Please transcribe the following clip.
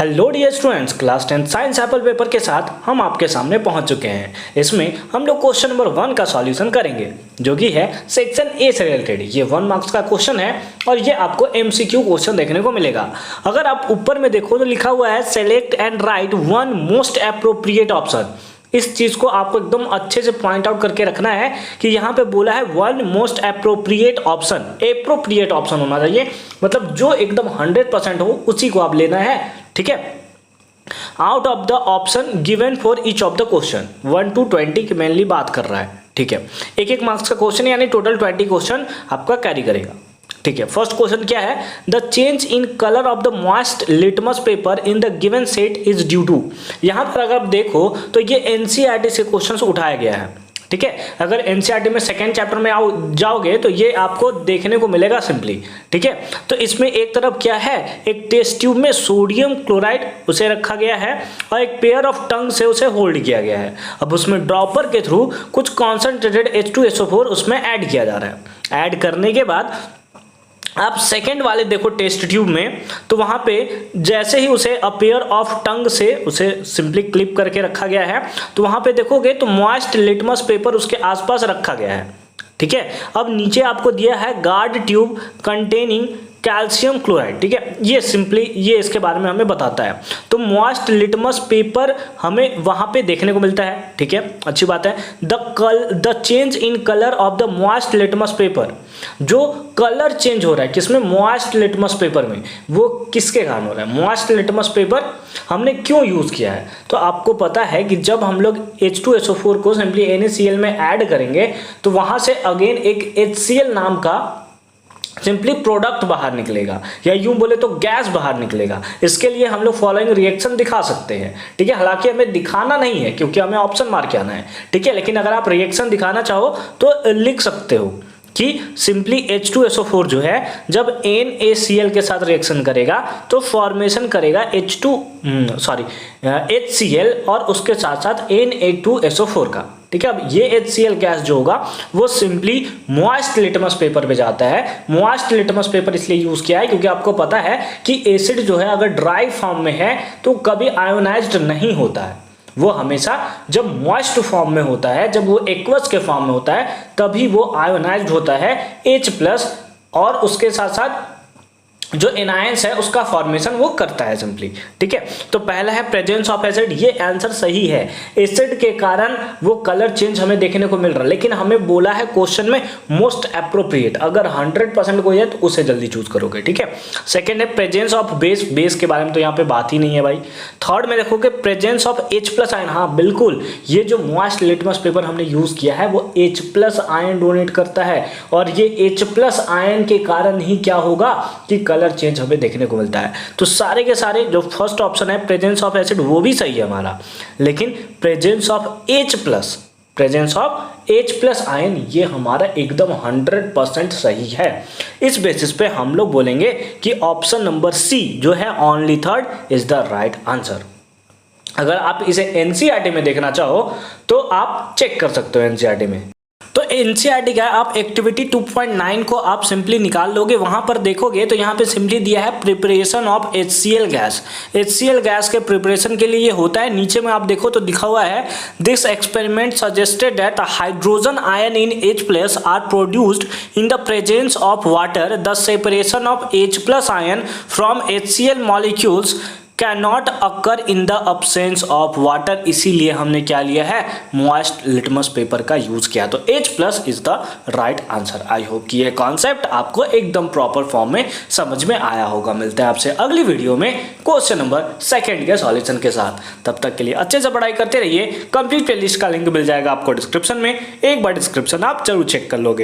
Hello dear students, class 10 science sample paper के साथ हम आपके सामने पहुंच चुके हैं। इसमें हम लोग क्वेश्चन नंबर 1 का सॉल्यूशन करेंगे, जो कि है सेक्शन ए से रिलेटेड। ये 1 मार्क्स का क्वेश्चन है और ये आपको एमसीक्यू क्वेश्चन देखने को मिलेगा। अगर आप ऊपर में देखो तो लिखा हुआ है select and right one most appropriate option. इस चीज को आपको एकदम अच्छे से पॉइंट आउट करके रखना है कि यहाँ पे बोला है one most appropriate option. Appropriate option होना चाहिए, मतलब जो एकदम 100% हो उसी को आप लेना है। ठीक है, out of the option given for each of the question. 1 to 20 की मेनली बात कर रहा है। ठीक है, एक मार्क्स का क्वेश्चन यानी टोटल 20 क्वेश्चन आपका कैरी करेगा। ठीक है, फर्स्ट क्वेश्चन क्या है, the change in colour of the moist litmus paper in the given set is due to. यहां पर अगर आप देखो तो ये एनसीईआरटी से क्वेश्चन उठाया गया है। ठीक है, अगर एनसीईआरटी में सेकेंड चैप्टर में जाओगे तो ये आपको देखने को मिलेगा सिंपली। ठीक है, तो इसमें एक तरफ क्या है, एक टेस्ट ट्यूब में सोडियम क्लोराइड उसे रखा गया है और एक पेयर ऑफ टंग से उसे होल्ड किया गया है। अब उसमें ड्रॉपर के थ्रू कुछ कॉन्सेंट्रेटेड H2SO4 उसमें ऐड किया जा रहा है। ऐड करने के बाद आप सेकेंड वाले देखो टेस्ट ट्यूब में, तो वहां पे जैसे ही उसे अ पेयर ऑफ टंग से उसे सिंपली क्लिप करके रखा गया है, तो वहां पे देखोगे तो मॉइस्ट लिटमस पेपर उसके आसपास रखा गया है। ठीक है, अब नीचे आपको दिया है guard tube containing calcium chloride. ठीक है, ये सिंपली ये इसके बारे में हमें बताता है। तो मॉइस्ट लिटमस पेपर हमें वहां पे देखने को मिलता है। ठीक है, अच्छी बात है। The change in colour of the moist litmus paper, जो कलर चेंज हो रहा है किसमें, मॉइस्ट लिटमस पेपर में, वो किसके कारण हो रहा है। मॉइस्ट लिटमस पेपर हमने क्यों यूज किया है, तो आपको पता है कि जब हम लोग H2SO4 को सिंपली NaCl में ऐड करेंगे तो वहां से अगेन एक HCl नाम का सिंपली प्रोडक्ट बाहर निकलेगा, या यूं बोले तो गैस बाहर निकलेगा। इसके लिए हम लोग फॉलोइंग रिएक्शन दिखा सकते हैं। ठीक है, हालांकि हमें दिखाना नहीं है क्योंकि हमें ऑप्शन मार के आना है। ठीक है, लेकिन अगर आप रिएक्शन दिखाना चाहो तो लिख सकते हो कि सिंपली H2SO4 जो है जब NaCl के साथ रिएक्शन करेगा तो फॉर्मेशन करेगा HCl और उसके साथ साथ Na2SO4 का। ठीक है, अब ये HCl गैस जो होगा वो सिंपली मॉइस्ट लिटमस पेपर पे जाता है। मॉइस्ट लिटमस पेपर इसलिए यूज किया है क्योंकि आपको पता है कि एसिड जो है अगर ड्राई फॉर्म में है तो कभी आयोनाइज्ड नहीं होता है। वो हमेशा जब मॉइस्ट फॉर्म में होता है, जब वो एक्वस के फॉर्म में होता है, तभी वो आयोनाइज्ड होता है H+ और उसके साथ साथ जो एनायंस है उसका फॉर्मेशन वो करता है सिंपली। ठीक है, तो पहला है प्रेजेंस ऑफ एसिड, ये आंसर सही है। एसिड के कारण वो कलर चेंज हमें देखने को मिल रहा है, लेकिन हमें बोला है क्वेश्चन में मोस्ट एप्रोप्रिएट। अगर 100% को है तो उसे जल्दी चूज करोगे। ठीक है, सेकेंड है प्रेजेंस ऑफ बेस, बेस के बारे में तो यहाँ पे बात ही नहीं है भाई। थर्ड में देखोगे प्रेजेंस ऑफ H+ आयन, हाँ बिल्कुल, ये जो मॉइस्ट लिटमस पेपर हमने यूज किया है वो H+ आयन डोनेट करता है और ये H+ आयन के कारण ही क्या होगा कि कलर चेंज हमें देखने को मिलता है। तो सारे के सारे जो फर्स्ट ऑप्शन है प्रेजेंस ऑफ एसिड वो भी सही है हमारा, लेकिन प्रेजेंस ऑफ H+ आयन ये हमारा एकदम 100% सही है। इस बेसिस पे हम लोग बोलेंगे कि ऑप्शन नंबर सी जो है only third is the right answer. अगर आप इसे एनसीईआरटी में देखना चाहो तो आप चेक कर सकते हो एनसीईआरटी में। तो एनसीईआरटी का आप एक्टिविटी 2.9 को आप सिंपली निकाल लोगे, वहां पर देखोगे तो यहाँ पे सिंपली दिया है preparation of HCl gas. HCl gas के प्रिपरेशन के लिए ये होता है, नीचे में आप देखो तो लिखा हुआ है this experiment suggested that hydrogen ion in H+ are produced in the presence of water. The separation of H+ ion from HCl molecules cannot occur in the absence of water. इसीलिए हमने क्या लिया है, मॉइस्ट लिटमस पेपर का use किया। तो H+ is the right answer. I hope कि यह कॉन्सेप्ट आपको एकदम प्रॉपर फॉर्म में समझ में आया होगा। मिलते हैं आपसे अगली वीडियो में क्वेश्चन नंबर 2 के सॉल्यूशन के साथ। तब तक के लिए अच्छे से पढ़ाई करते रहिए। कंप्लीट प्लेलिस्ट का लिंक मिल जाएगा आपको डिस्क्रिप्शन में, एक बार डिस्क्रिप्शन आप जरूर चेक कर लोगे।